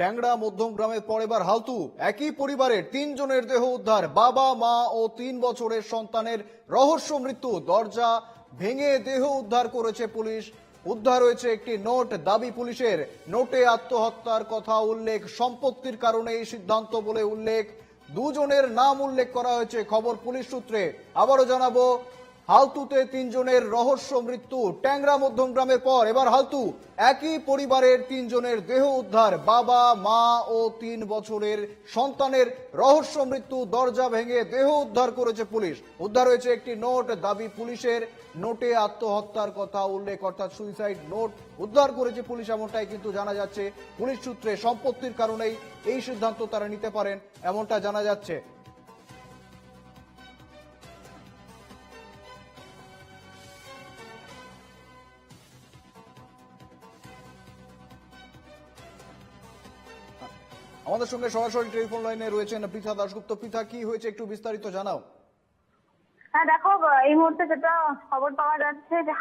ট্যাংরা মধ্যম গ্রামের পর এবার হালতু। একই পরিবারের তিনজনের দেহ উদ্ধার। বাবা, মা ও 3 বছরের সন্তানের রহস্য মৃত্যু। দরজা ভেঙে দেহ উদ্ধার করেছে পুলিশ। উদ্ধার হয়েছে একটি নোট। দাবি পুলিশের, নোটে আত্মহত্যার কথা উল্লেখ। সম্পত্তির কারণে এই সিদ্ধান্ত বলে উল্লেখ। দুজনের নাম উল্লেখ করা হয়েছে। খবর পুলিশ সূত্রে। আবারও জানাবো, হালতুতে 3জনের রহস্য মৃত্যু। ট্যাংরা মধ্যম গ্রামের পর এবার হালতু। একই পরিবারের 3জনের দেহ উদ্ধার। বাবা, মা ও 3 বছরের সন্তানের রহস্য মৃত্যু। দরজা ভেঙে দেহ উদ্ধার করেছে পুলিশ। উদ্ধার হয়েছে একটি নোট। দাবি পুলিশের, নোটে আত্মহত্যার কথা উল্লেখ, অর্থাৎ সুইসাইড নোট উদ্ধার করেছে পুলিশ, এমনটাই কিন্তু জানা যাচ্ছে পুলিশ সূত্রে। সম্পত্তির কারণেই এই সিদ্ধান্ত তারা নিতে পারেন, এমনটা জানা যাচ্ছে। আমাদের সঙ্গে সরাসরি টেলিফোন লাইনে রয়েছেন পৃথা দাশগুপ্ত। পৃথা, কি হয়েছে একটু বিস্তারিত জানাও। হ্যাঁ দেখো, এই মুহূর্তে যেটা খবর পাওয়া যাচ্ছে যে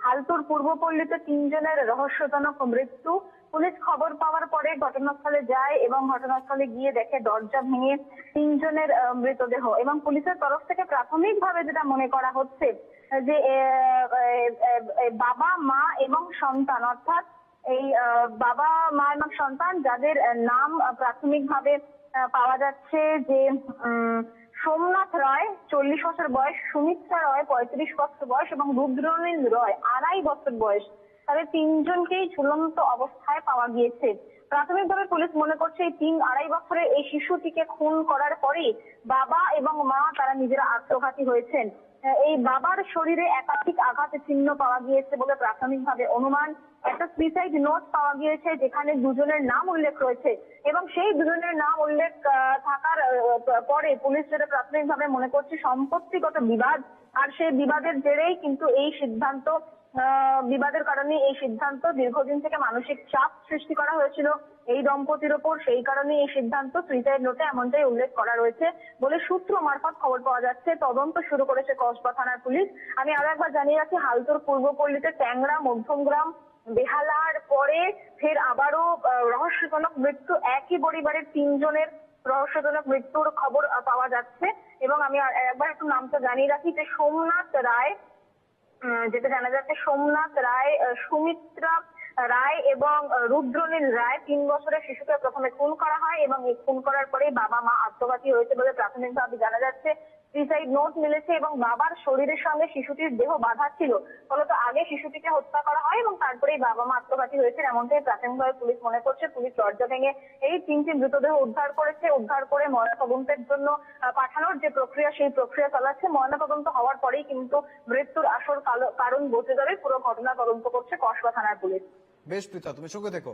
হালতুর পূর্বপল্লীতে 3জনের রহস্যজনক মৃত্যু। পুলিশ খবর পাওয়ার পরে ঘটনাস্থলে যায় এবং ঘটনাস্থলে গিয়ে দেখে দরজা ভেঙে 3জনের মৃতদেহ। এবং পুলিশের তরফ থেকে প্রাথমিকভাবে যেটা মনে করা হচ্ছে যে বাবা, মা এবং সন্তান, অর্থাৎ এই বাবা, মা এবং সন্তান, যাদের নাম প্রাথমিকভাবে পাওয়া যাচ্ছে যে সোমনাথ রায় 40 বছর বয়স, সুমিত্রা রয় 35 বছর বয়স এবং রুদ্রনীল রয় 2.5 বছর বয়স, তাদের 3জনকেই ঝুলন্ত অবস্থায় পাওয়া গিয়েছে। প্রাথমিকভাবে পুলিশ মনে করছে এই 2.5 বছরের এই শিশুটিকে খুন করার পরেই বাবা এবং মা তারা নিজেরা আত্মঘাতী হয়েছেন। এই বাবার শরীরে একাধিক আঘাতের চিহ্ন পাওয়া গিয়েছে বলে প্রাথমিকভাবে অনুমান। একটা সুইসাইড নোট পাওয়া গিয়েছে যেখানে দুজনের নাম উল্লেখ রয়েছে এবং সেই দুজনের নাম উল্লেখ থাকার পরে পুলিশ যেটা প্রাথমিকভাবে মনে করছে সম্পত্তিগত বিবাদ, আর সেই বিবাদের জেরেই কিন্তু এই সিদ্ধান্ত, বিবাদের কারণে এই সিদ্ধান্ত। দীর্ঘদিন থেকে মানসিক চাপ সৃষ্টি করা হয়েছিল এই দম্পতির ওপর, সেই কারণে এই সিদ্ধান্ত। সুইসাইড নোটে এমনটাই উল্লেখ করা রয়েছে বলে সূত্র মারফত খবর পাওয়া যাচ্ছে। তদন্ত শুরু করেছে কসবা থানার পুলিশ। আমি আরো একবার জানিয়ে রাখি, হালতুর পূর্বপল্লীতে ট্যাংরা মধ্যমগ্রাম বেহালার পরে ফের আবারও রহস্যজনক মৃত্যু। একই পরিবারের 3জনের রহস্যজনক মৃত্যুর খবর পাওয়া যাচ্ছে। এবং আমি একবার একটু নামটা জানিয়ে রাখি যে সোমনাথ রায়, যেটা জানা যাচ্ছে সোমনাথ রায়, সুমিত্রা রায় এবং রুদ্রনীল রায় 3 বছরের শিশুকে প্রথমে খুন করা হয় এবং এই খুন করার পরেই বাবা মা আত্মঘাতী হয়েছে বলে প্রাথমিকভাবে জানা যাচ্ছে। সুইসাইড নোট মিলেছে এবং বাবার শরীরের সঙ্গে শিশুটির দেহ বাঁধা ছিল, ফলত আগে শিশুটিকে হত্যা করা হয় এবং তারপরেই বাবা মা আত্মঘাতী হয়েছে, এমনটাই প্রাথমিকভাবে পুলিশ মনে করছে। পুলিশ দরজা ভেঙে এই 3টি মৃতদেহ উদ্ধার করেছে। উদ্ধার করে ময়নাতদন্তের জন্য পাঠানোর যে প্রক্রিয়া, সেই প্রক্রিয়া চালাচ্ছে। ময়নাতদন্ত হওয়ার পরেই কিন্তু মৃত্যুর আসল কারণ বোঝা যাবে। পুরো ঘটনা তদন্ত করছে কসবা থানার পুলিশ। বেশ পৃথা, তুমি সঙ্গে থেকো।